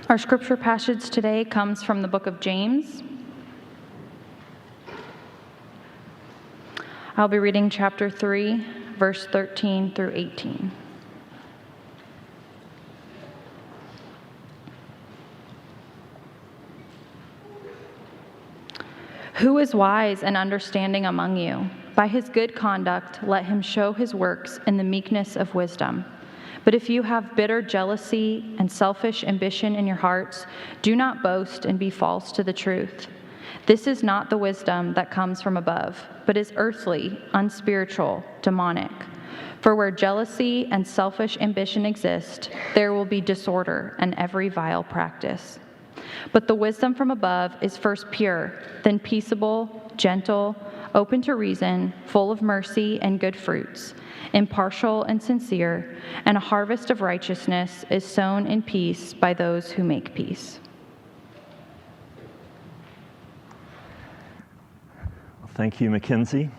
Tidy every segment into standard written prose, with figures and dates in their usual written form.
Our scripture passage today comes from the book of James. I'll be reading chapter 3, verse 13 through 18. Who is wise and understanding among you? By his good conduct, let him show his works in the meekness of wisdom. But if you have bitter jealousy and selfish ambition in your hearts, do not boast and be false to the truth. This is not the wisdom that comes from above, but is earthly, unspiritual, demonic. For where jealousy and selfish ambition exist, there will be disorder and every vile practice. But the wisdom from above is first pure, then peaceable, gentle, open to reason, full of mercy and good fruits, impartial and sincere, and a harvest of righteousness is sown in peace by those who make peace. Thank you, Mackenzie.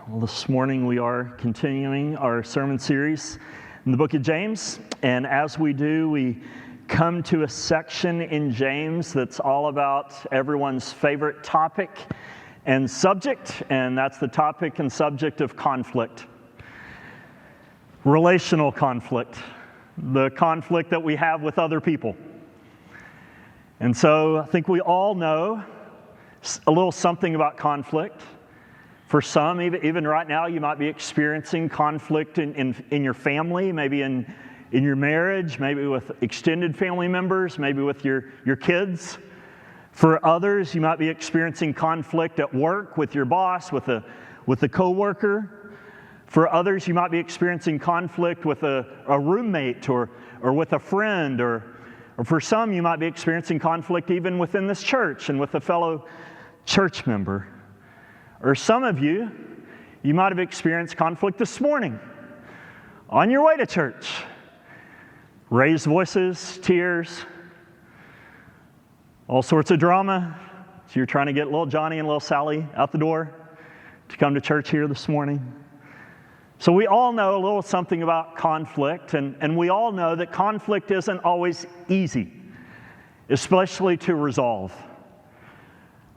Well, this morning we are continuing our sermon series in the book of James, and as we do, we come to a section in James that's all about everyone's favorite topic and subject, and that's the topic and subject of conflict. Relational conflict, the conflict that we have with other people. And so I think we all know a little something about conflict. For some, even right now, you might be experiencing conflict in your family, maybe in your marriage, maybe with extended family members, maybe with your kids. For others, you might be experiencing conflict at work with your boss, with a coworker. For others, you might be experiencing conflict with a roommate or with a friend, or for some, you might be experiencing conflict even within this church and with a fellow church member. Or some of you might have experienced conflict this morning on your way to church. Raised voices, tears, all sorts of drama. So you're trying to get little Johnny and little Sally out the door to come to church here this morning. So we all know a little something about conflict, and we all know that conflict isn't always easy, especially to resolve.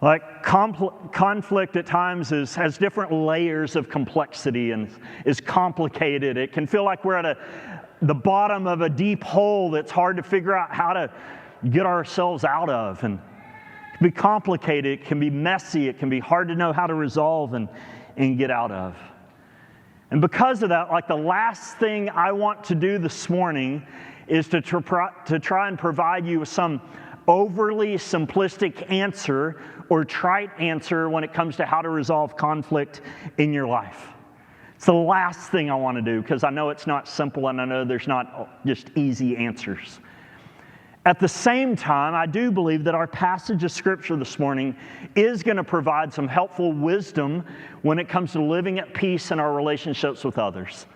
Like conflict at times has different layers of complexity and is complicated. It can feel like we're at the bottom of a deep hole that's hard to figure out how to get ourselves out of. And it can be complicated, it can be messy, it can be hard to know how to resolve and get out of. And because of that, like the last thing I want to do this morning is to try and provide you with some overly simplistic answer or trite answer when it comes to how to resolve conflict in your life. It's the last thing I want to do because I know it's not simple and I know there's not just easy answers. At the same time, I do believe that our passage of Scripture this morning is going to provide some helpful wisdom when it comes to living at peace in our relationships with others.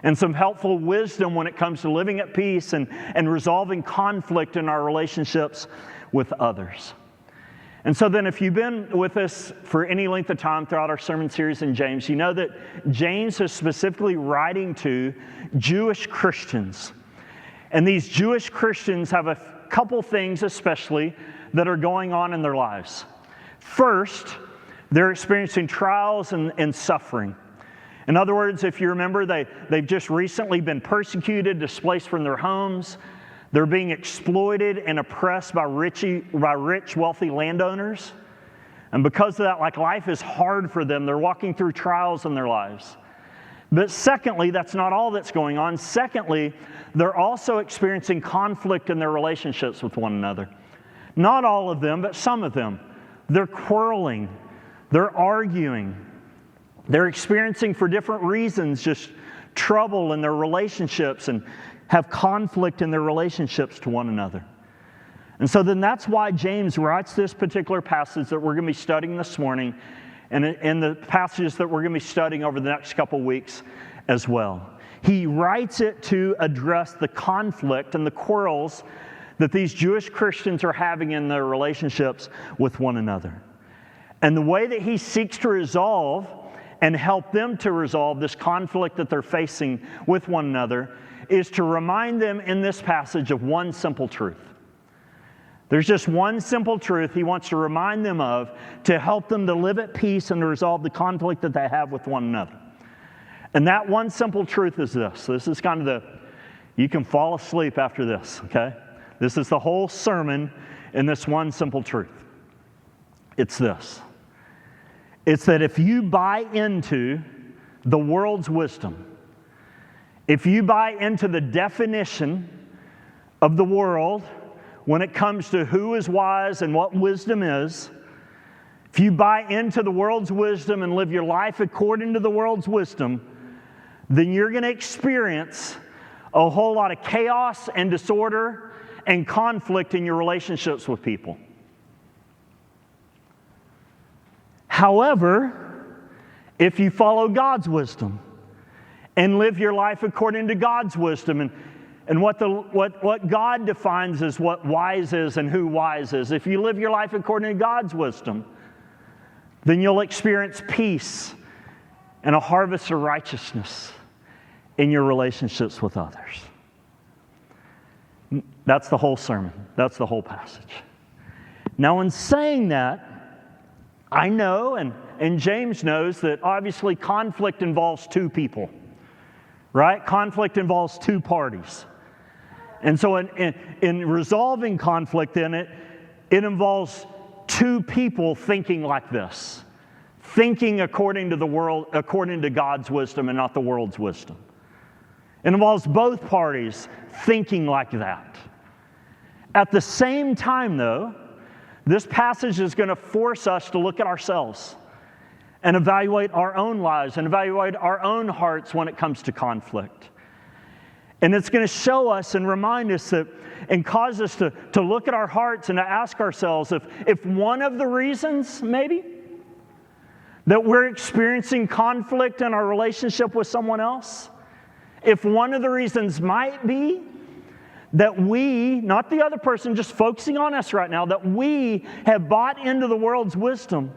And some helpful wisdom when it comes to living at peace and resolving conflict in our relationships with others. And so then if you've been with us for any length of time throughout our sermon series in James, you know that James is specifically writing to Jewish Christians. And these Jewish Christians have a couple things especially that are going on in their lives. First, they're experiencing trials and suffering. In other words, if you remember, they've just recently been persecuted, displaced from their homes. They're being exploited and oppressed by rich, wealthy landowners. And because of that, like life is hard for them. They're walking through trials in their lives. But secondly, that's not all that's going on. Secondly, they're also experiencing conflict in their relationships with one another. Not all of them, but some of them. They're quarreling. They're arguing. They're experiencing, for different reasons, just trouble in their relationships and have conflict in their relationships to one another. And so then that's why James writes this particular passage that we're going to be studying this morning and in the passages that we're going to be studying over the next couple weeks as well. He writes it to address the conflict and the quarrels that these Jewish Christians are having in their relationships with one another. And the way that he seeks to resolve and help them to resolve this conflict that they're facing with one another is to remind them in this passage of one simple truth. There's just one simple truth he wants to remind them of to help them to live at peace and to resolve the conflict that they have with one another. And that one simple truth is this. This is kind of you can fall asleep after this, okay? This is the whole sermon in this one simple truth. It's this. It's that if you buy into the world's wisdom, if you buy into the definition of the world when it comes to who is wise and what wisdom is, if you buy into the world's wisdom and live your life according to the world's wisdom, then you're going to experience a whole lot of chaos and disorder and conflict in your relationships with people. However, if you follow God's wisdom and live your life according to God's wisdom and what God defines as what wise is and who wise is, if you live your life according to God's wisdom, then you'll experience peace and a harvest of righteousness in your relationships with others. That's the whole sermon. That's the whole passage. Now, in saying that, I know, and James knows, that obviously conflict involves two people, right? Conflict involves two parties. And so in resolving conflict, then it involves two people thinking like this, thinking according to the world, according to God's wisdom and not the world's wisdom. It involves both parties thinking like that. At the same time, though, this passage is going to force us to look at ourselves and evaluate our own lives and evaluate our own hearts when it comes to conflict. And it's going to show us and remind us that, and cause us to look at our hearts and to ask ourselves if one of the reasons, maybe, that we're experiencing conflict in our relationship with someone else, if one of the reasons might be that we, not the other person, just focusing on us right now, that we have bought into the world's wisdom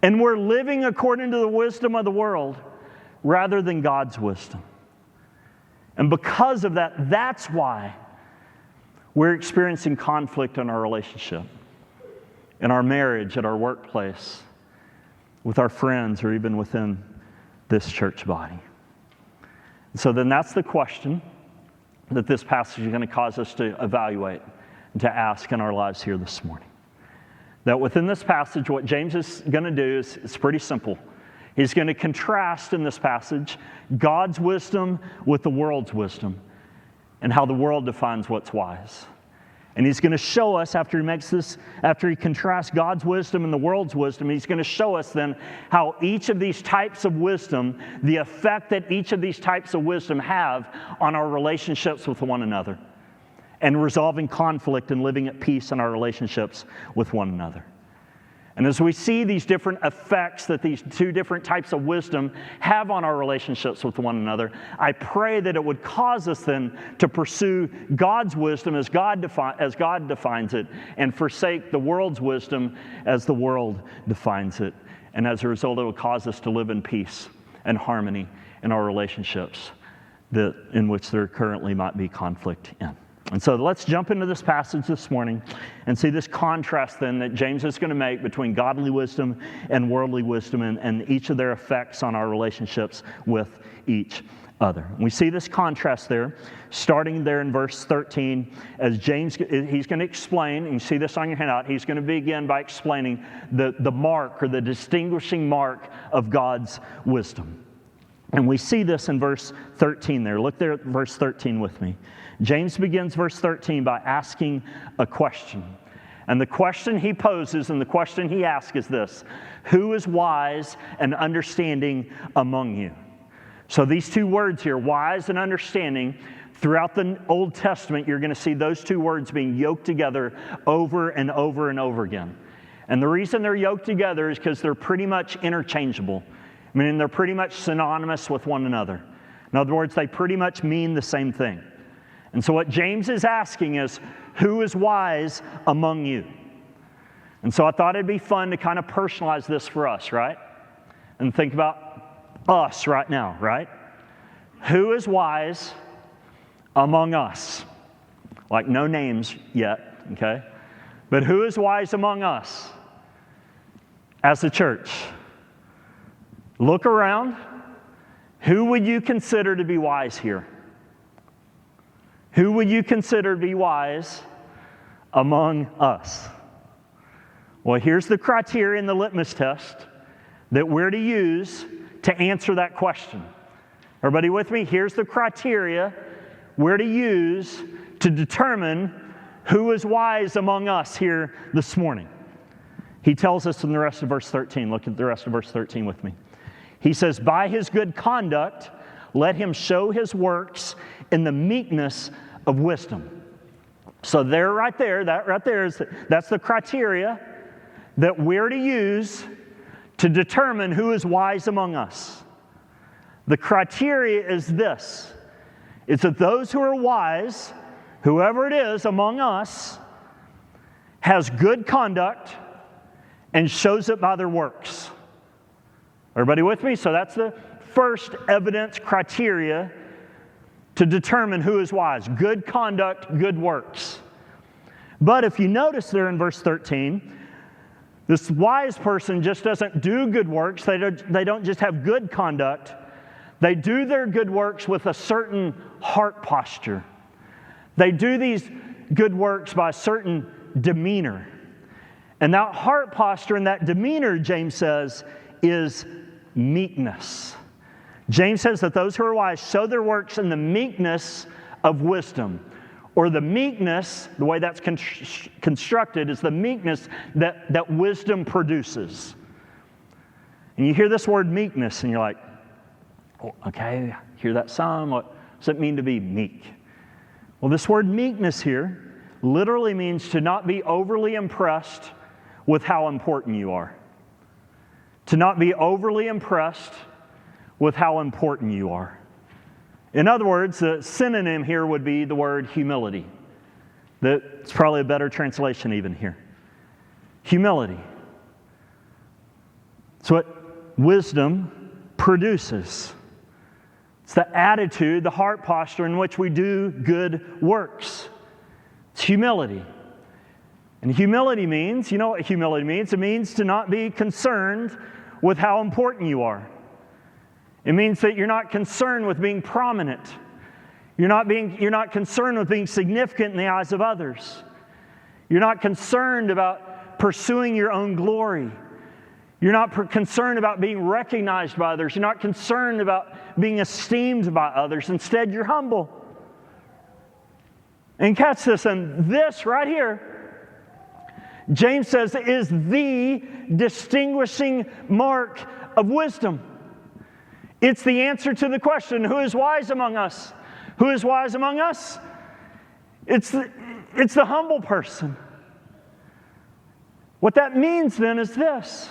and we're living according to the wisdom of the world rather than God's wisdom. And because of that, that's why we're experiencing conflict in our relationship, in our marriage, at our workplace, with our friends, or even within this church body. So then that's the question that this passage is going to cause us to evaluate and to ask in our lives here this morning. That within this passage, what James is going to do is it's pretty simple. He's going to contrast in this passage God's wisdom with the world's wisdom and how the world defines what's wise. And he's going to show us after he contrasts God's wisdom and the world's wisdom, he's going to show us then how each of these types of wisdom, the effect that each of these types of wisdom have on our relationships with one another and resolving conflict and living at peace in our relationships with one another. And as we see these different effects that these two different types of wisdom have on our relationships with one another, I pray that it would cause us then to pursue God's wisdom as God defines it, and forsake the world's wisdom as the world defines it. And as a result, it will cause us to live in peace and harmony in our relationships in which there currently might be conflict in. And so let's jump into this passage this morning and see this contrast then that James is going to make between godly wisdom and worldly wisdom and each of their effects on our relationships with each other. And we see this contrast there, starting there in verse 13, as James, he's going to explain, and you see this on your handout, he's going to begin by explaining the mark or the distinguishing mark of God's wisdom. And we see this in verse 13 there. Look there at verse 13 with me. James begins verse 13 by asking a question. And the question he poses and the question he asks is this: who is wise and understanding among you? So these two words here, wise and understanding, throughout the Old Testament, you're going to see those two words being yoked together over and over and over again. And the reason they're yoked together is because they're pretty much interchangeable. Meaning they're pretty much synonymous with one another. In other words, they pretty much mean the same thing. And so what James is asking is, who is wise among you? And so I thought it'd be fun to kind of personalize this for us, right? And think about us right now, right? Who is wise among us? Like no names yet, okay? But who is wise among us as a church? Look around. Who would you consider to be wise here? Who would you consider to be wise among us? Well, here's the criteria in the litmus test that we're to use to answer that question. Everybody with me? Here's the criteria we're to use to determine who is wise among us here this morning. He tells us in the rest of verse 13. Look at the rest of verse 13 with me. He says, by his good conduct, let him show his works in the meekness of wisdom. So that right there that's the criteria that we're to use to determine who is wise among us. The criteria is this. It's that those who are wise, whoever it is among us, has good conduct and shows it by their works. Everybody with me? So that's the first evidence criteria to determine who is wise. Good conduct, good works. But if you notice there in verse 13, this wise person just doesn't do good works. They don't just have good conduct. They do their good works with a certain heart posture. They do these good works by a certain demeanor. And that heart posture and that demeanor, James says, is meekness. James says that those who are wise show their works in the meekness of wisdom. Or the meekness, the way that's constructed, is the meekness that wisdom produces. And you hear this word meekness, and you're like, oh, okay, hear that some. What does it mean to be meek? Well, this word meekness here literally means to not be overly impressed with how important you are. To not be overly impressed with how important you are. In other words, the synonym here would be the word humility. That's probably a better translation even here. Humility. It's what wisdom produces. It's the attitude, the heart posture in which we do good works. It's humility. And humility means, you know what humility means? It means to not be concerned with how important you are. It means that you're not concerned with being prominent. You're not concerned with being significant in the eyes of others. You're not concerned about pursuing your own glory. You're not concerned about being recognized by others. You're not concerned about being esteemed by others. Instead, you're humble. And catch this, and this right here, James says, is the distinguishing mark of wisdom. It's the answer to the question, who is wise among us? Who is wise among us? It's the humble person. What that means then is this,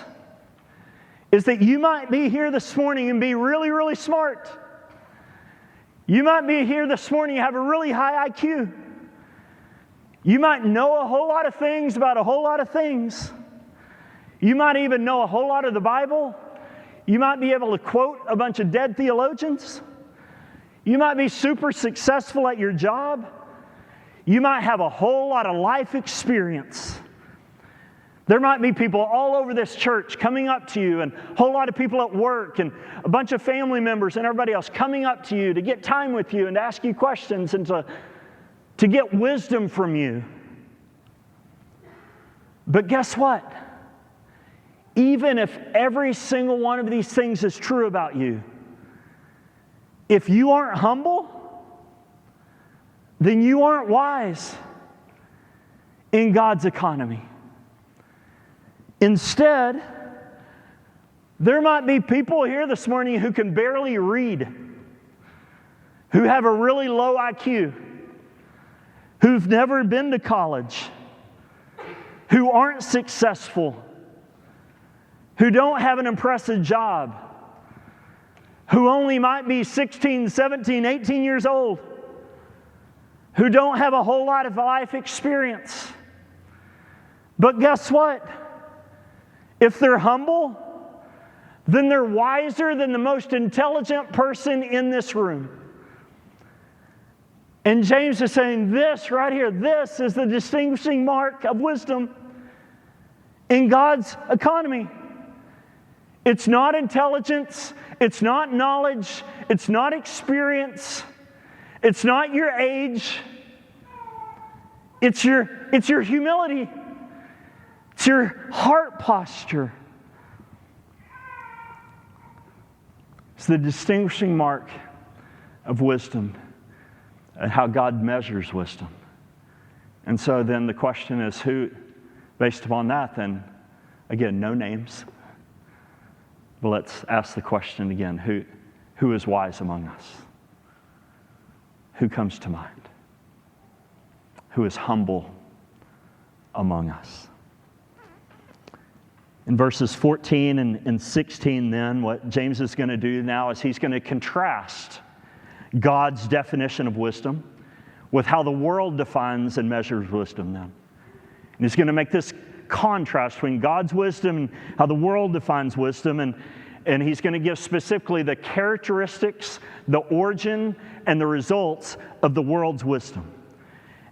is that you might be here this morning and be really, really smart. You might be here this morning and have a really high IQ. You might know a whole lot of things about a whole lot of things. You might even know a whole lot of the Bible. You might be able to quote a bunch of dead theologians. You might be super successful at your job. You might have a whole lot of life experience. There might be people all over this church coming up to you, and a whole lot of people at work, and a bunch of family members and everybody else coming up to you to get time with you and to ask you questions and to get wisdom from you. But guess what? Even if every single one of these things is true about you, if you aren't humble, then you aren't wise in God's economy. Instead, there might be people here this morning who can barely read, who have a really low IQ, who've never been to college, who aren't successful, who don't have an impressive job, who only might be 16, 17, 18 years old, who don't have a whole lot of life experience. But guess what? If they're humble, then they're wiser than the most intelligent person in this room. And James is saying this right here, this is the distinguishing mark of wisdom in God's economy. It's not intelligence, it's not knowledge, it's not experience, it's not your age, it's your humility, it's your heart posture. It's the distinguishing mark of wisdom and how God measures wisdom. And so then the question is who, based upon that, then, again, no names. But let's ask the question again, who is wise among us? Who comes to mind? Who is humble among us? In verses 14 and 16 then, what James is going to do now is he's going to contrast God's definition of wisdom with how the world defines and measures wisdom then. And he's going to make this contrast between God's wisdom and how the world defines wisdom, and he's going to give specifically the characteristics, the origin, and the results of the world's wisdom.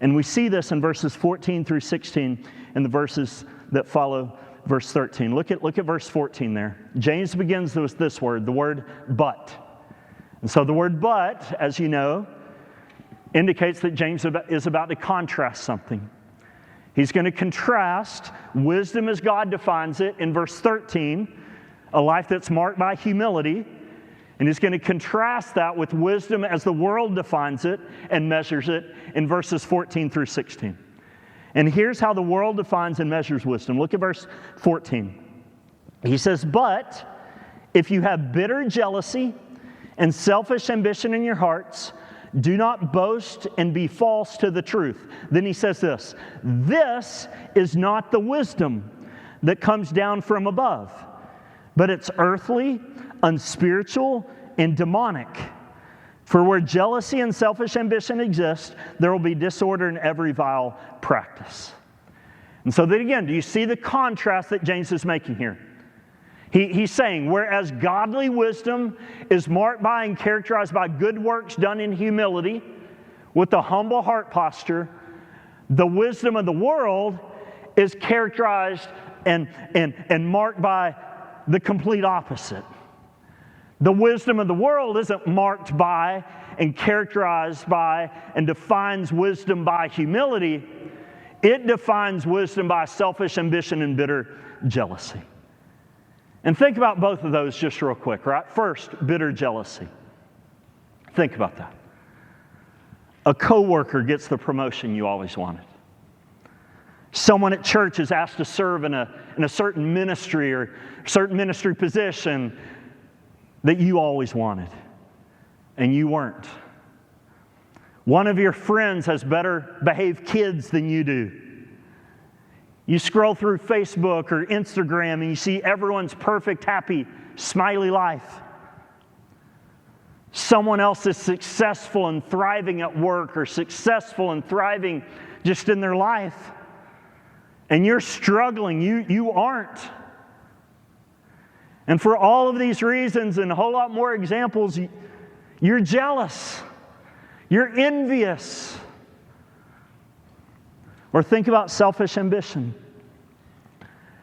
And we see this in verses 14 through 16 and the verses that follow verse 13. Look at verse 14 there. James begins with this word, the word but. And so the word but, as you know, indicates that James is about to contrast something. He's going to contrast wisdom as God defines it in verse 13, a life that's marked by humility. And he's going to contrast that with wisdom as the world defines it and measures it in verses 14 through 16. And here's how the world defines and measures wisdom. Look at verse 14. He says, but if you have bitter jealousy and selfish ambition in your hearts, do not boast and be false to the truth. Then he says this is not the wisdom that comes down from above, but it's earthly, unspiritual, and demonic. For where jealousy and selfish ambition exist, there will be disorder in every vile practice. And so then again, do you see the contrast that James is making here? He's saying, whereas godly wisdom is marked by and characterized by good works done in humility, with a humble heart posture, the wisdom of the world is characterized and marked by the complete opposite. The wisdom of the world isn't marked by and characterized by and defines wisdom by humility. It defines wisdom by selfish ambition and bitter jealousy. And think about both of those just real quick, right? First, bitter jealousy. Think about that. A coworker gets the promotion you always wanted. Someone at church is asked to serve in a certain ministry or certain ministry position that you always wanted, and you weren't. One of your friends has better behaved kids than you do. You scroll through Facebook or Instagram and you see everyone's perfect, happy, smiley life. Someone else is successful and thriving at work or successful and thriving just in their life. And you're struggling, you aren't. And for all of these reasons and a whole lot more examples, you're jealous. You're envious. Or think about selfish ambition.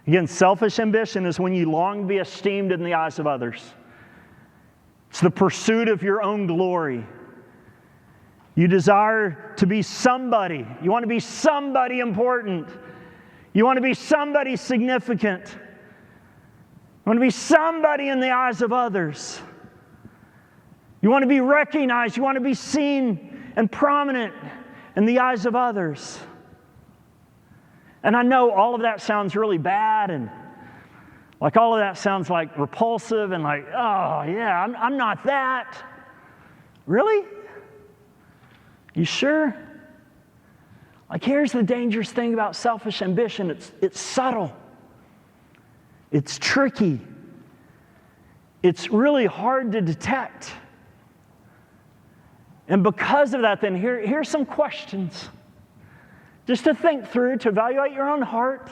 Again, selfish ambition is when you long to be esteemed in the eyes of others. It's the pursuit of your own glory. You desire to be somebody. You want to be somebody important. You want to be somebody significant. You want to be somebody in the eyes of others. You want to be recognized. You want to be seen and prominent in the eyes of others. And I know all of that sounds really bad, and like all of that sounds like repulsive and like, oh yeah, I'm not that. Really? You sure? Like, here's the dangerous thing about selfish ambition. It's subtle. It's tricky. It's really hard to detect. And because of that, then here's some questions. Just to think through, to evaluate your own heart,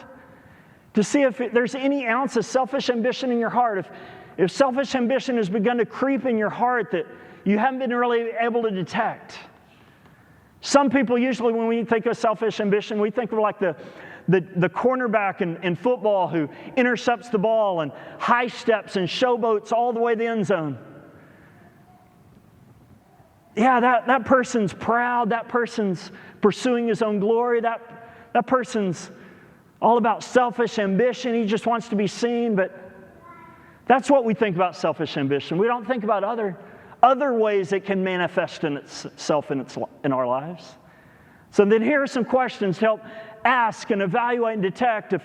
to see if there's any ounce of selfish ambition in your heart. If selfish ambition has begun to creep in your heart that you haven't been really able to detect. Some people, usually when we think of selfish ambition, we think of like the cornerback in football who intercepts the ball and high steps and showboats all the way to the end zone. Yeah, that person's proud. That person's pursuing his own glory. That person's all about selfish ambition. He just wants to be seen. But that's what we think about selfish ambition. We don't think about other ways it can manifest in itself in our lives. So then here are some questions to help ask and evaluate and detect if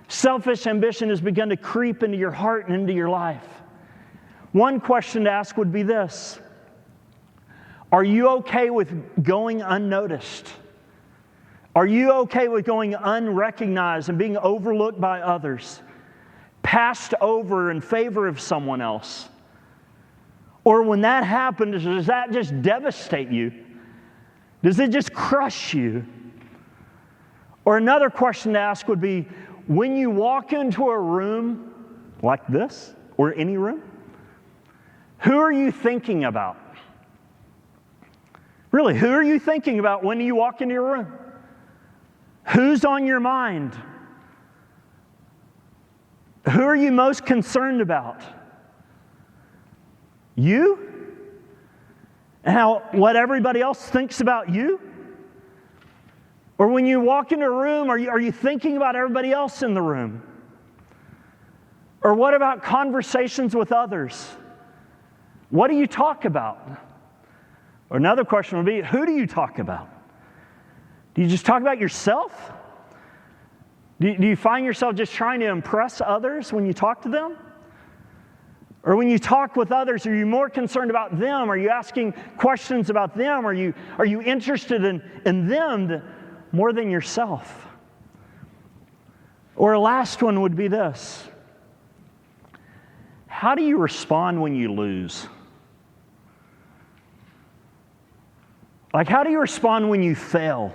selfish ambition has begun to creep into your heart and into your life. One question to ask would be this: are you okay with going unnoticed? Are you okay with going unrecognized and being overlooked by others, passed over in favor of someone else? Or when that happens, does that just devastate you? Does it just crush you? Or another question to ask would be, when you walk into a room like this, or any room, who are you thinking about? Really, who are you thinking about when you walk into your room? Who's on your mind? Who are you most concerned about? You? And what everybody else thinks about you? Or when you walk into a room, are you thinking about everybody else in the room? Or what about conversations with others? What do you talk about? Or another question would be, who do you talk about? Do you just talk about yourself? Do you find yourself just trying to impress others when you talk to them? Or when you talk with others, are you more concerned about them? Are you asking questions about them? Are you interested in them more than yourself? Or a last one would be this: how do you respond when you lose? Like, how do you respond when you fail?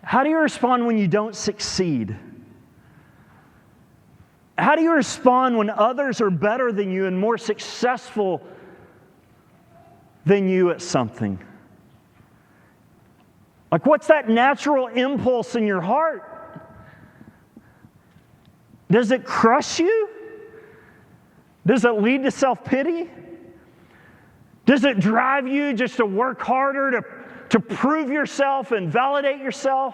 How do you respond when you don't succeed? How do you respond when others are better than you and more successful than you at something? Like, what's that natural impulse in your heart? Does it crush you? Does it lead to self-pity? Does it drive you just to work harder, to prove yourself and validate yourself?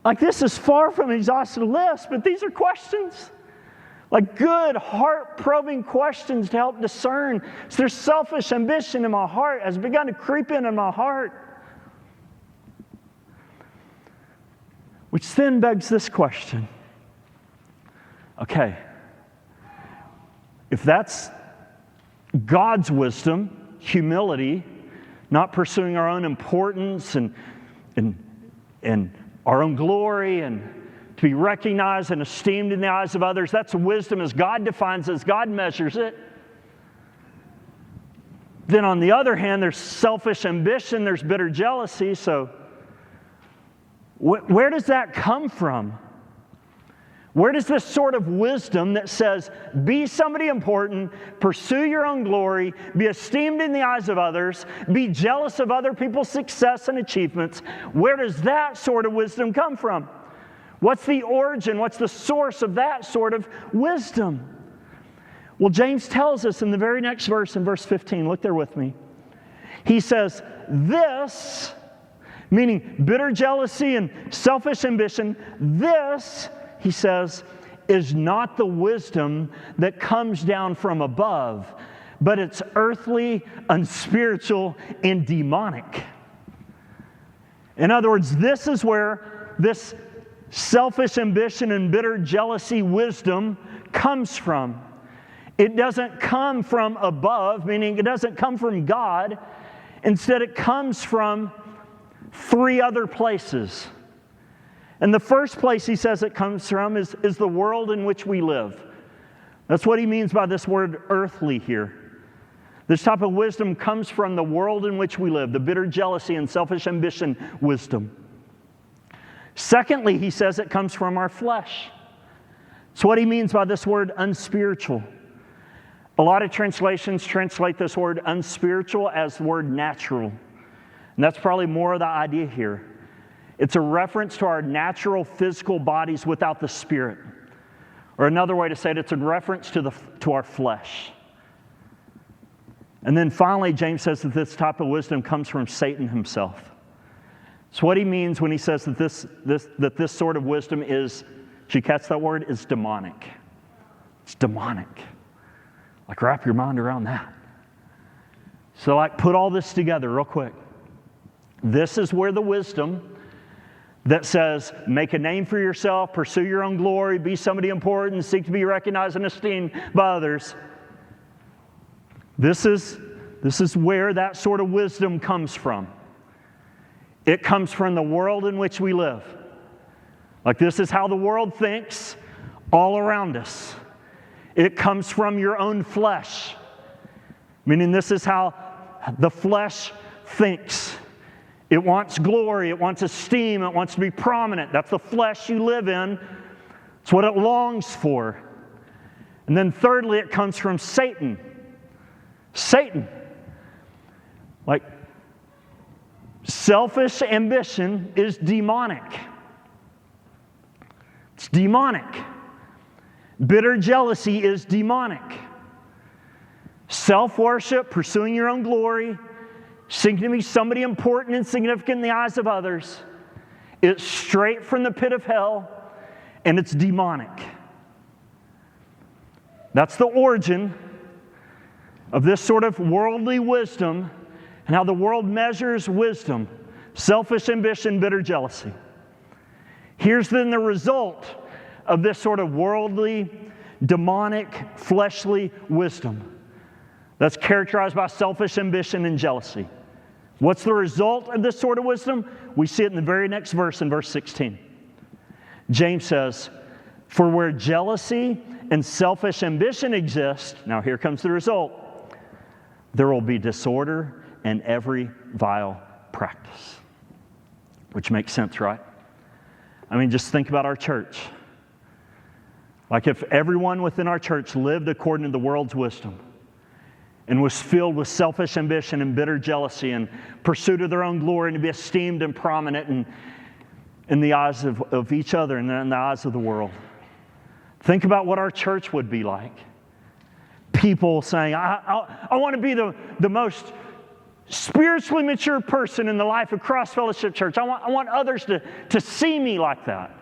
Like, this is far from an exhaustive list, but these are questions. Like, good, heart-probing questions to help discern. Is there selfish ambition in my heart? Has begun to creep in my heart? Which then begs this question. Okay, if that's God's wisdom, humility, not pursuing our own importance and our own glory and to be recognized and esteemed in the eyes of others, that's wisdom as God defines it, as God measures it. Then on the other hand, there's selfish ambition, there's bitter jealousy. So where does that come from? Where does this sort of wisdom that says, be somebody important, pursue your own glory, be esteemed in the eyes of others, be jealous of other people's success and achievements, where does that sort of wisdom come from? What's the origin? What's the source of that sort of wisdom? Well, James tells us in the very next verse, in verse 15, look there with me. He says, this, meaning bitter jealousy and selfish ambition, this, he says, is not the wisdom that comes down from above, but it's earthly, unspiritual, and demonic. In other words, this is where this selfish ambition and bitter jealousy wisdom comes from. It doesn't come from above, meaning it doesn't come from God. Instead, it comes from three other places. And the first place he says it comes from is the world in which we live. That's what he means by this word earthly here. This type of wisdom comes from the world in which we live, the bitter jealousy and selfish ambition wisdom. Secondly, he says it comes from our flesh. That's what he means by this word unspiritual. A lot of translations translate this word unspiritual as the word natural. And that's probably more of the idea here. It's a reference to our natural physical bodies without the spirit. Or another way to say it, it's a reference to our flesh. And then finally, James says that this type of wisdom comes from Satan himself. So what he means when he says that this sort of wisdom is, did you catch that word? Is demonic. It's demonic. Like, wrap your mind around that. So put all this together real quick. This is where the wisdom that says, make a name for yourself, pursue your own glory, be somebody important, seek to be recognized and esteemed by others. This is where that sort of wisdom comes from. It comes from the world in which we live. Like, this is how the world thinks all around us. It comes from your own flesh. Meaning this is how the flesh thinks. It wants glory, it wants esteem, it wants to be prominent. That's the flesh you live in. It's what it longs for. And then thirdly, it comes from Satan. Satan. Like, selfish ambition is demonic. It's demonic. Bitter jealousy is demonic. Self-worship, pursuing your own glory, seeking to be somebody important and significant in the eyes of others, it's straight from the pit of hell, and it's demonic. That's the origin of this sort of worldly wisdom and how the world measures wisdom: selfish ambition, bitter jealousy. Here's then the result of this sort of worldly, demonic, fleshly wisdom that's characterized by selfish ambition and jealousy. What's the result of this sort of wisdom? We see it in the very next verse, in verse 16. James says, "For where jealousy and selfish ambition exist," now here comes the result, "there will be disorder and every vile practice." Which makes sense, right? I mean, just think about our church. Like, if everyone within our church lived according to the world's wisdom and was filled with selfish ambition and bitter jealousy and pursuit of their own glory and to be esteemed and prominent in the eyes of each other and in the eyes of the world, think about what our church would be like. People saying, I want to be the most spiritually mature person in the life of Cross Fellowship Church. I want others to see me like that.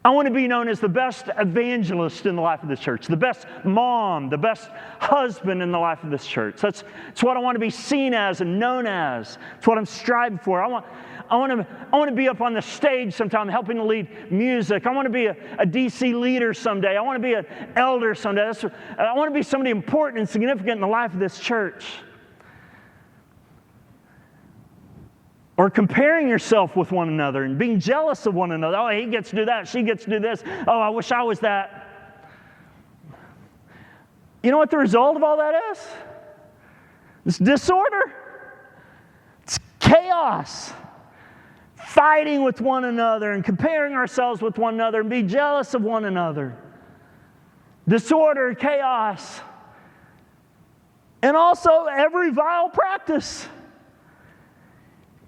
I want to be known as the best evangelist in the life of this church, the best mom, the best husband in the life of this church. That's what I want to be seen as and known as. It's what I'm striving for. I want to be up on the stage sometime helping to lead music. I want to be a DC leader someday. I want to be an elder someday. I want to be somebody important and significant in the life of this church. Or comparing yourself with one another and being jealous of one another. Oh, he gets to do that. She gets to do this. Oh, I wish I was that. You know what the result of all that is? It's disorder. It's chaos. Fighting with one another and comparing ourselves with one another and being jealous of one another. Disorder, chaos. And also every vile practice.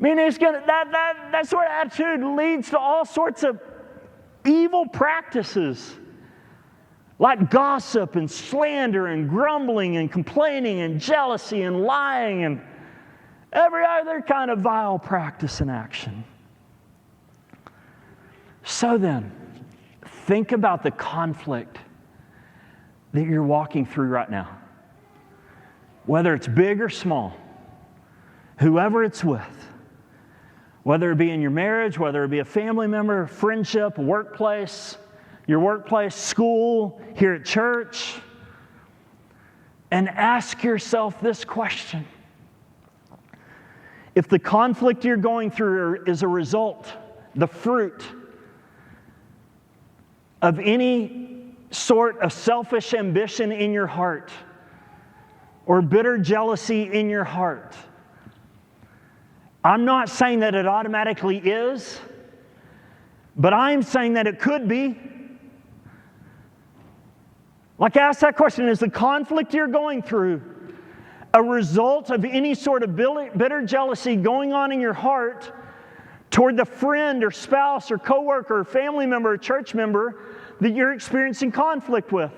I mean, that sort of attitude leads to all sorts of evil practices, like gossip and slander and grumbling and complaining and jealousy and lying and every other kind of vile practice and action. So then, think about the conflict that you're walking through right now. Whether it's big or small, whoever it's with. Whether it be in your marriage, whether it be a family member, friendship, workplace, your workplace, school, here at church. And ask yourself this question. If the conflict you're going through is a result, the fruit of any sort of selfish ambition in your heart or bitter jealousy in your heart, I'm not saying that it automatically is, but I'm saying that it could be. Like, ask that question, is the conflict you're going through a result of any sort of bitter jealousy going on in your heart toward the friend or spouse or coworker or family member or church member that you're experiencing conflict with?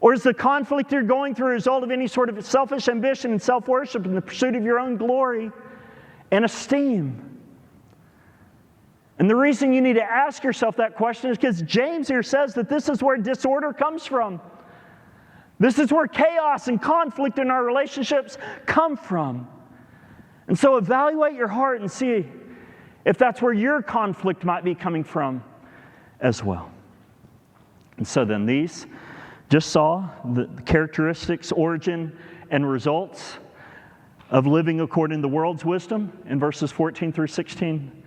Or is the conflict you're going through a result of any sort of selfish ambition and self-worship in the pursuit of your own glory and esteem? And the reason you need to ask yourself that question is because James here says that this is where disorder comes from. This is where chaos and conflict in our relationships come from. And so evaluate your heart and see if that's where your conflict might be coming from as well. And so then these just saw the characteristics, origin, and results of living according to the world's wisdom in verses 14 through 16.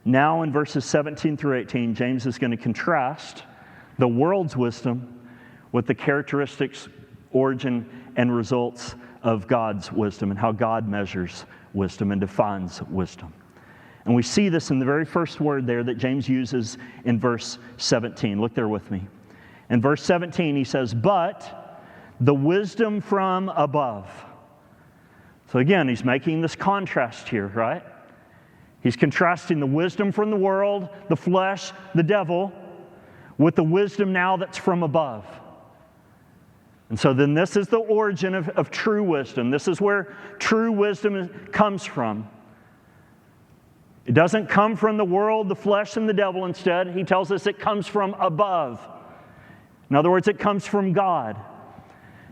Now in verses 17 through 18, James is going to contrast the world's wisdom with the characteristics, origin, and results of God's wisdom and how God measures wisdom and defines wisdom. And we see this in the very first word there that James uses in verse 17. Look there with me. In verse 17, he says, but the wisdom from above. So again, he's making this contrast here, right? He's contrasting the wisdom from the world, the flesh, the devil, with the wisdom now that's from above. And so then this is the origin of true wisdom. This is where true wisdom comes from. It doesn't come from the world, the flesh, and the devil. Instead, he tells us it comes from above. In other words, it comes from God.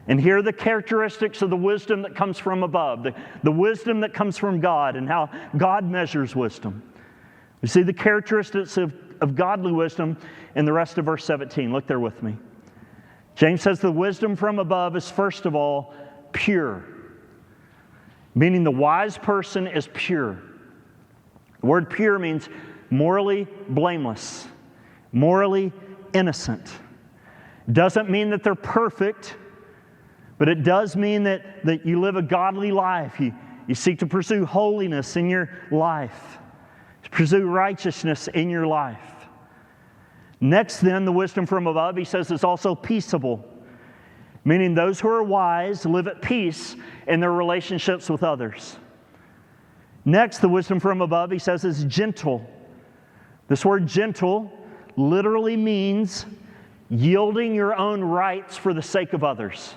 And here are the characteristics of the wisdom that comes from above, the wisdom that comes from God and how God measures wisdom. We see the characteristics of godly wisdom in the rest of verse 17. Look there with me. James says the wisdom from above is first of all pure, meaning the wise person is pure. The word pure means morally blameless, morally innocent. Doesn't mean that they're perfect, but it does mean that you live a godly life. You seek to pursue holiness in your life, to pursue righteousness in your life. Next then, the wisdom from above, he says, is also peaceable, meaning those who are wise live at peace in their relationships with others. Next, the wisdom from above, he says, is gentle. This word gentle literally means yielding your own rights for the sake of others.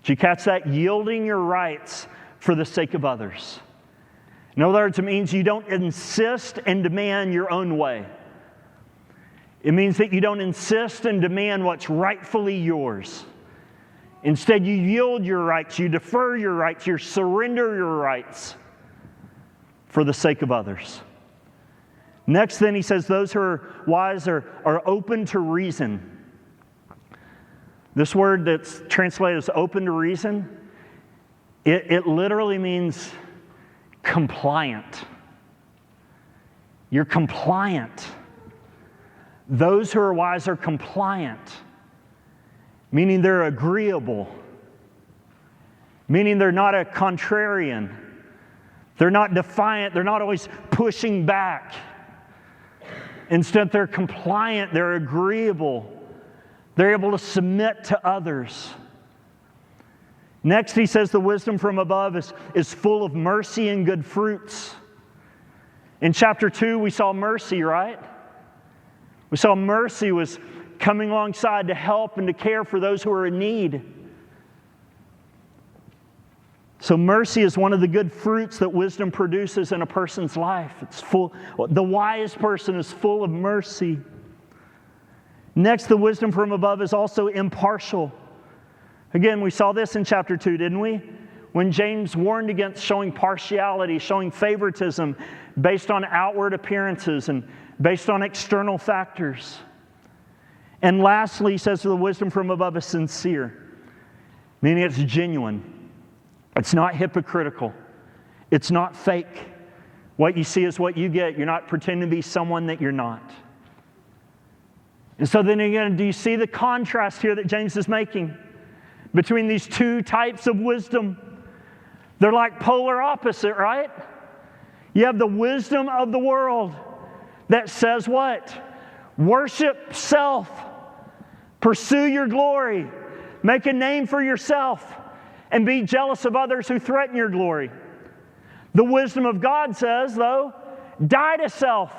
Did you catch that? Yielding your rights for the sake of others. In other words, it means you don't insist and demand your own way. It means that you don't insist and demand what's rightfully yours. Instead, you yield your rights, you defer your rights, you surrender your rights for the sake of others. Next, then, he says those who are wise are open to reason. This word that's translated as open to reason, it literally means compliant. You're compliant. Those who are wise are compliant, meaning they're agreeable, meaning they're not a contrarian. They're not defiant. They're not always pushing back. Instead, they're compliant. They're agreeable. They're able to submit to others. Next, he says the wisdom from above is full of mercy and good fruits. In chapter 2, we saw mercy, right? We saw mercy was coming alongside to help and to care for those who are in need. So mercy is one of the good fruits that wisdom produces in a person's life. It's full. The wise person is full of mercy. Next, the wisdom from above is also impartial. Again, we saw this in chapter 2, didn't we? When James warned against showing partiality, showing favoritism based on outward appearances and based on external factors. And lastly, he says the wisdom from above is sincere, meaning it's genuine. It's not hypocritical. It's not fake. What you see is what you get. You're not pretending to be someone that you're not. And so then again, do you see the contrast here that James is making between these two types of wisdom? They're like polar opposite, right? You have the wisdom of the world that says what? Worship self. Pursue your glory. Make a name for yourself and be jealous of others who threaten your glory. The wisdom of God says, though, die to self,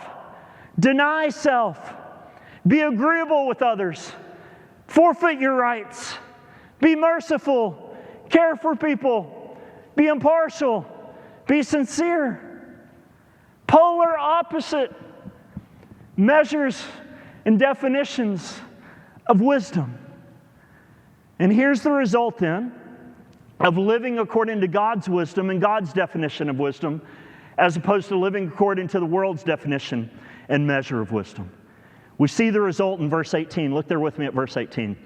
deny self, be agreeable with others, forfeit your rights, be merciful, care for people, be impartial, be sincere. Polar opposite measures and definitions of wisdom. And here's the result then of living according to God's wisdom and God's definition of wisdom, as opposed to living according to the world's definition and measure of wisdom. We see the result in verse 18. Look there with me at verse 18.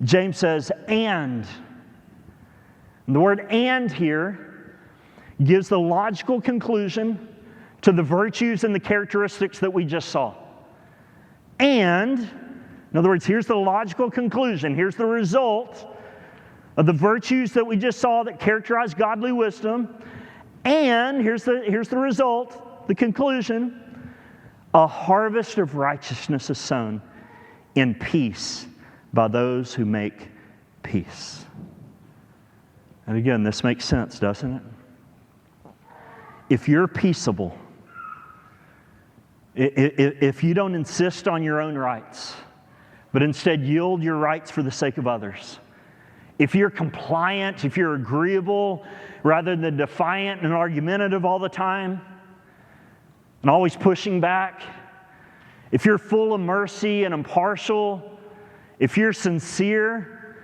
James says, and. And the word and here gives the logical conclusion to the virtues and the characteristics that we just saw. And, in other words, here's the logical conclusion. Here's the result of the virtues that we just saw that characterize godly wisdom. And here's the result, the conclusion. A harvest of righteousness is sown in peace by those who make peace. And again, this makes sense, doesn't it? If you're peaceable, if you don't insist on your own rights, but instead yield your rights for the sake of others, if you're compliant, if you're agreeable, rather than defiant and argumentative all the time, and always pushing back, if you're full of mercy and impartial, if you're sincere,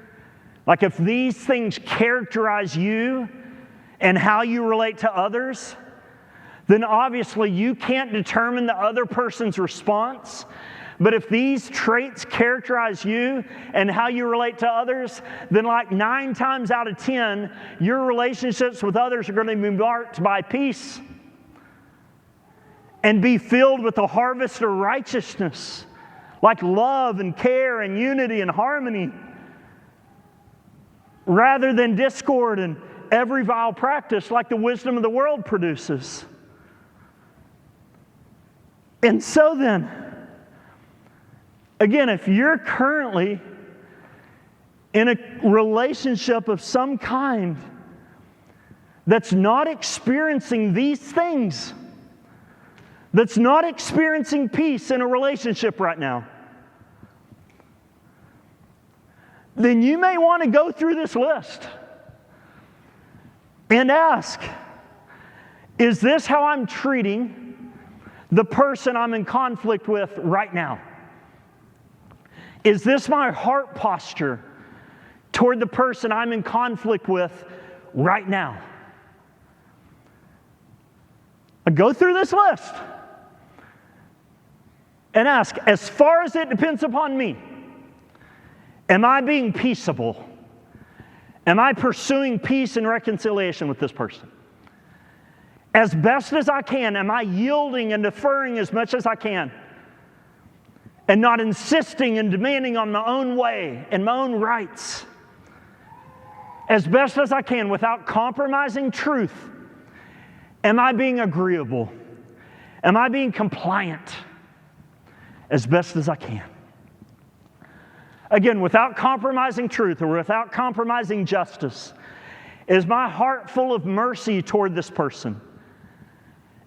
like if these things characterize you and how you relate to others, then obviously you can't determine the other person's response. But if these traits characterize you and how you relate to others, then like 9 times out of 10, your relationships with others are going to be marked by peace and be filled with the harvest of righteousness, like love and care and unity and harmony, rather than discord and every vile practice like the wisdom of the world produces. And so then, again, if you're currently in a relationship of some kind that's not experiencing these things, that's not experiencing peace in a relationship right now, then you may want to go through this list and ask, is this how I'm treating the person I'm in conflict with right now? Is this my heart posture toward the person I'm in conflict with right now? I go through this list and ask, as far as it depends upon me, am I being peaceable? Am I pursuing peace and reconciliation with this person? As best as I can, am I yielding and deferring as much as I can? And not insisting and demanding on my own way and my own rights? As best as I can without compromising truth, am I being agreeable? Am I being compliant? As best as I can. Again, without compromising truth or without compromising justice, is my heart full of mercy toward this person?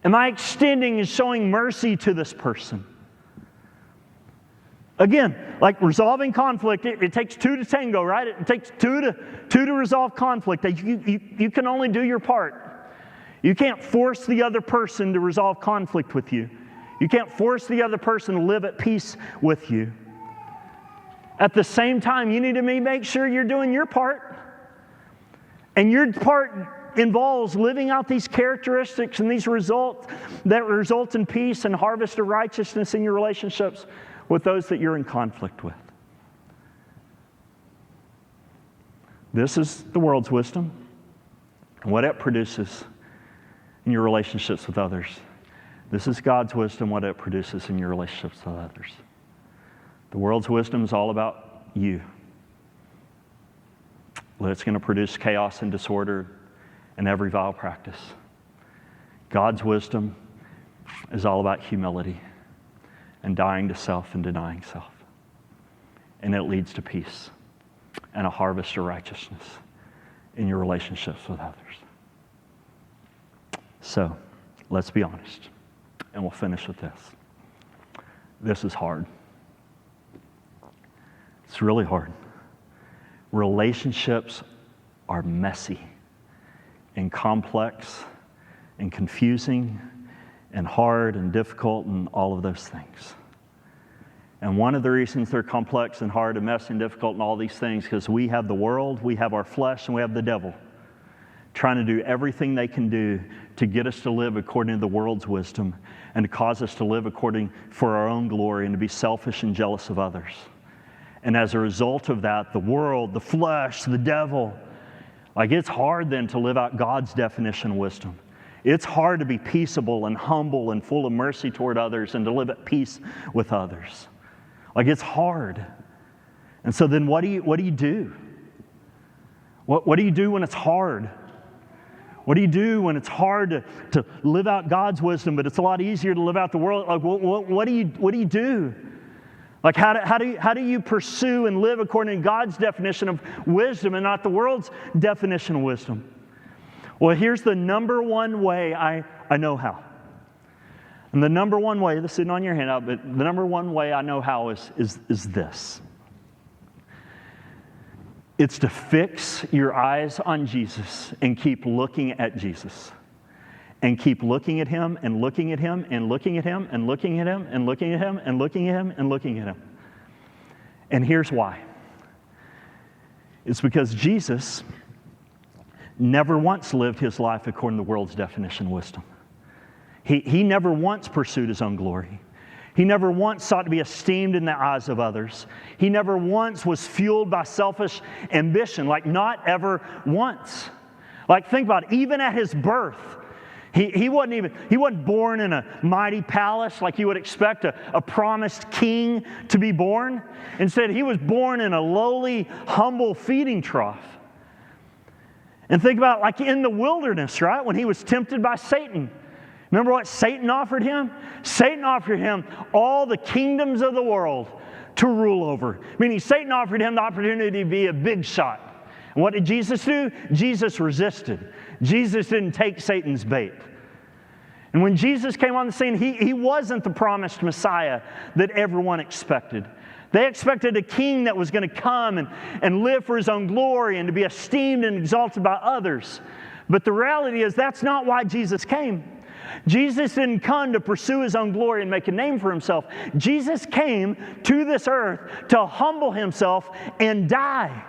Am I extending and showing mercy to this person? Again, like resolving conflict, it takes 2 to tango, right? It takes two to resolve conflict. You can only do your part. You can't force the other person to resolve conflict with you. You can't force the other person to live at peace with you. At the same time, you need to make sure you're doing your part. And your part involves living out these characteristics and these results that result in peace and harvest of righteousness in your relationships with those that you're in conflict with. This is the world's wisdom and what it produces in your relationships with others. This is God's wisdom, what it produces in your relationships with others. The world's wisdom is all about you. It's going to produce chaos and disorder and every vile practice. God's wisdom is all about humility and dying to self and denying self. and it leads to peace and a harvest of righteousness in your relationships with others. So, let's be honest, and we'll finish with this. This is hard. It's really hard. Relationships are messy and complex and confusing and hard and difficult and all of those things. And one of the reasons they're complex and hard and messy and difficult and all these things, because we have the world, we have our flesh, and we have the devil trying to do everything they can do to get us to live according to the world's wisdom and to cause us to live according for our own glory and to be selfish and jealous of others. And as a result of that, the world, the flesh, the devil, it's hard then to live out God's definition of wisdom. It's hard to be peaceable and humble and full of mercy toward others and to live at peace with others. It's hard. And so then what do you do? What do you do when it's hard? What do you do when it's hard to live out God's wisdom, but it's a lot easier to live out the world? What do you do? How do you pursue and live according to God's definition of wisdom and not the world's definition of wisdom? Well, here's the number one way I know how. And the number one way, this isn't on your handout, but the number one way I know how is this. It's to fix your eyes on Jesus and keep looking at Jesus. And keep looking at him and looking at him and looking at him and looking at him and looking at him and looking at him and looking at him. And here's why. It's because Jesus never once lived his life according to the world's definition of wisdom. He never once pursued his own glory. He never once sought to be esteemed in the eyes of others. He never once was fueled by selfish ambition, not ever once. Think about it, even at his birth, he wasn't born in a mighty palace like you would expect a promised king to be born. Instead, he was born in a lowly, humble feeding trough. And think about in the wilderness, right? When he was tempted by Satan. Remember what Satan offered him? Satan offered him all the kingdoms of the world to rule over. Meaning Satan offered him the opportunity to be a big shot. And what did Jesus do? Jesus resisted. Jesus didn't take Satan's bait. And when Jesus came on the scene, he wasn't the promised Messiah that everyone expected. They expected a king that was going to come and live for his own glory and to be esteemed and exalted by others. But the reality is that's not why Jesus came. Jesus didn't come to pursue his own glory and make a name for himself. Jesus came to this earth to humble himself and die.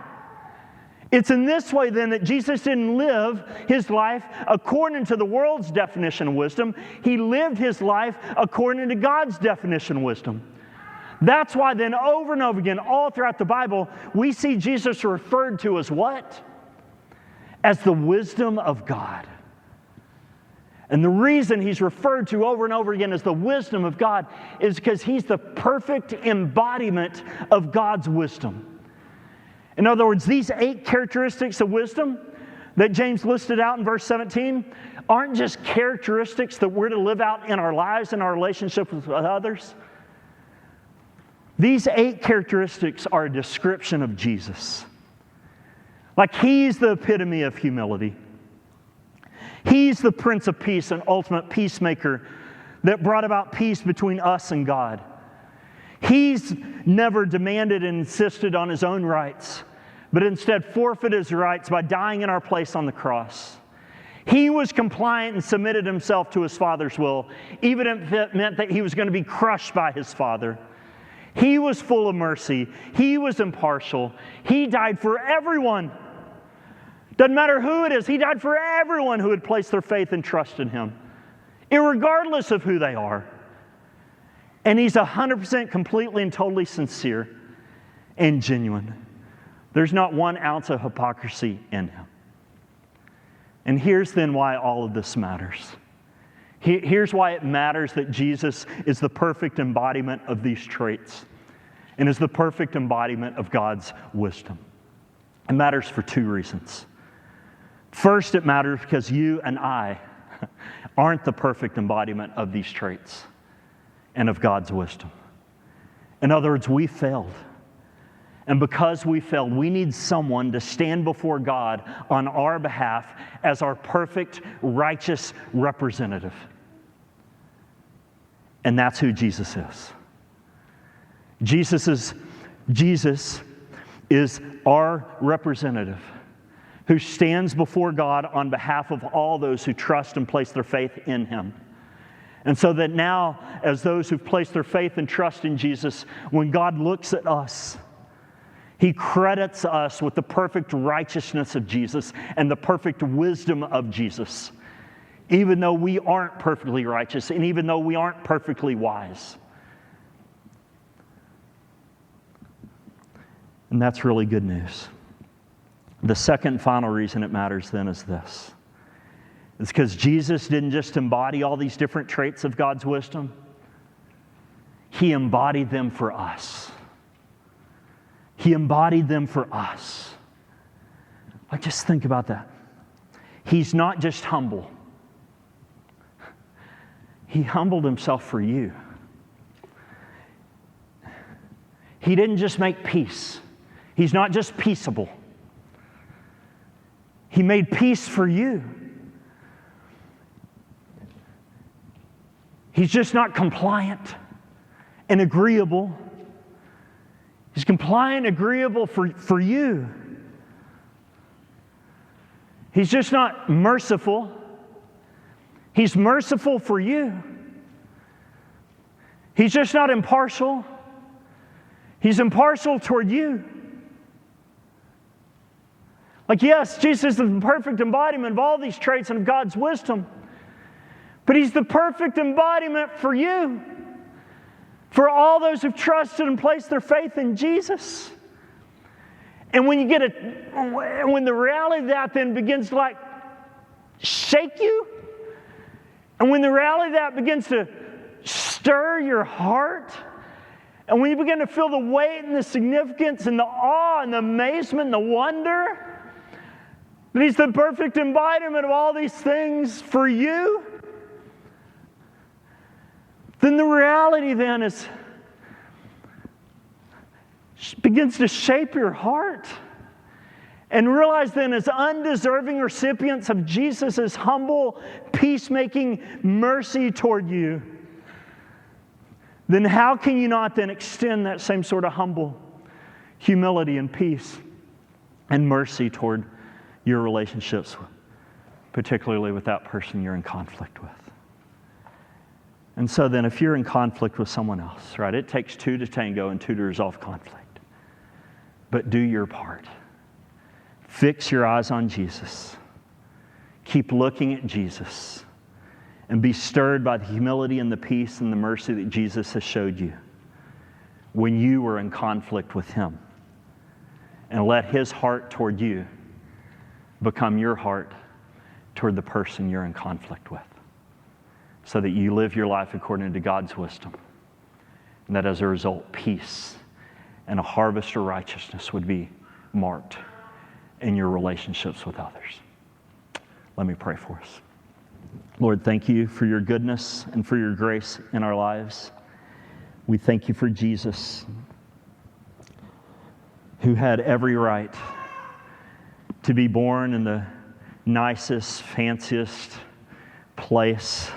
It's in this way then that Jesus didn't live his life according to the world's definition of wisdom. He lived his life according to God's definition of wisdom. That's why then over and over again, all throughout the Bible, we see Jesus referred to as what? As the wisdom of God. And the reason he's referred to over and over again as the wisdom of God is because he's the perfect embodiment of God's wisdom. In other words, these 8 characteristics of wisdom that James listed out in verse 17 aren't just characteristics that we're to live out in our lives and our relationships with others. These 8 characteristics are a description of Jesus. He's the epitome of humility. He's the Prince of Peace and ultimate peacemaker that brought about peace between us and God. He's never demanded and insisted on his own rights, but instead forfeited his rights by dying in our place on the cross. He was compliant and submitted himself to his Father's will, even if it meant that he was going to be crushed by his Father. He was full of mercy. He was impartial. He died for everyone. Doesn't matter who it is, he died for everyone who had placed their faith and trust in him, irregardless of who they are. And he's 100% completely and totally sincere and genuine. There's not 1 ounce of hypocrisy in him. And here's then why all of this matters. Here's why it matters that Jesus is the perfect embodiment of these traits and is the perfect embodiment of God's wisdom. It matters for 2 reasons. First, it matters because you and I aren't the perfect embodiment of these traits and of God's wisdom. In other words, we failed. And because we failed, we need someone to stand before God on our behalf as our perfect, righteous representative. And that's who Jesus is. Jesus is our representative who stands before God on behalf of all those who trust and place their faith in Him. And so that now, as those who've placed their faith and trust in Jesus, when God looks at us, He credits us with the perfect righteousness of Jesus and the perfect wisdom of Jesus, even though we aren't perfectly righteous and even though we aren't perfectly wise. And that's really good news. The second final reason it matters then is this. It's because Jesus didn't just embody all these different traits of God's wisdom. He embodied them for us. He embodied them for us. Like, just think about that. He's not just humble. He humbled Himself for you. He didn't just make peace. He's not just peaceable. He made peace for you. He's just not compliant and agreeable. He's compliant, agreeable for you. He's just not merciful. He's merciful for you. He's just not impartial. He's impartial toward you. Like, yes, Jesus is the perfect embodiment of all these traits and of God's wisdom. But He's the perfect embodiment for you. For all those who've trusted and placed their faith in Jesus. And when the reality of that then begins to shake you, and when the reality of that begins to stir your heart, and when you begin to feel the weight and the significance and the awe and the amazement and the wonder that He's the perfect embodiment of all these things for you, then the reality then begins to shape your heart. And realize then, as undeserving recipients of Jesus' humble, peacemaking mercy toward you, then how can you not then extend that same sort of humble humility and peace and mercy toward your relationships, particularly with that person you're in conflict with? And so then, if you're in conflict with someone else, right, it takes two to tango and two to resolve conflict. But do your part. Fix your eyes on Jesus. Keep looking at Jesus. And be stirred by the humility and the peace and the mercy that Jesus has showed you when you were in conflict with Him. And let His heart toward you become your heart toward the person you're in conflict with, so that you live your life according to God's wisdom. And that as a result, peace and a harvest of righteousness would be marked in your relationships with others. Let me pray for us. Lord, thank You for Your goodness and for Your grace in our lives. We thank You for Jesus, who had every right to be born in the nicest, fanciest place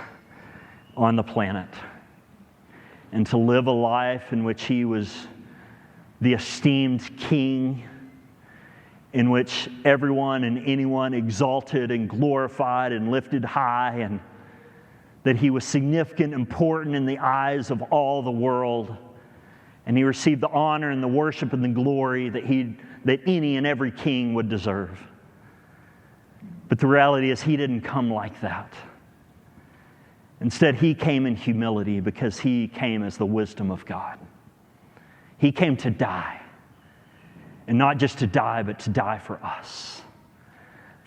on the planet, and to live a life in which He was the esteemed king, in which everyone and anyone exalted and glorified and lifted high, and that He was significant, important in the eyes of all the world, and He received the honor and the worship and the glory that any and every king would deserve. But the reality is, He didn't come like that. Instead, He came in humility because He came as the wisdom of God. He came to die. And not just to die, but to die for us.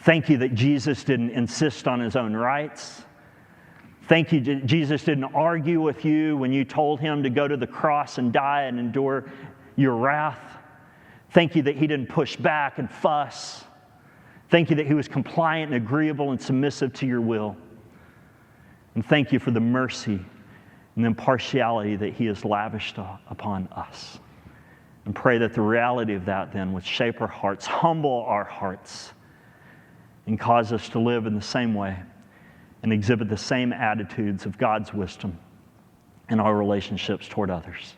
Thank You that Jesus didn't insist on His own rights. Thank You that Jesus didn't argue with you when you told Him to go to the cross and die and endure your wrath. Thank You that He didn't push back and fuss. Thank You that He was compliant and agreeable and submissive to Your will. And thank You for the mercy and the impartiality that He has lavished upon us. And pray that the reality of that then would shape our hearts, humble our hearts, and cause us to live in the same way and exhibit the same attitudes of God's wisdom in our relationships toward others.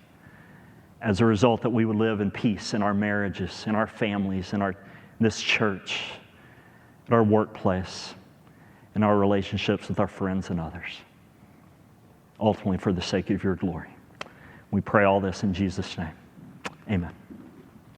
As a result, that we would live in peace in our marriages, in our families, in this church, in our workplace, in our relationships with our friends and others. Ultimately, for the sake of your glory. We pray all this in Jesus' name. Amen.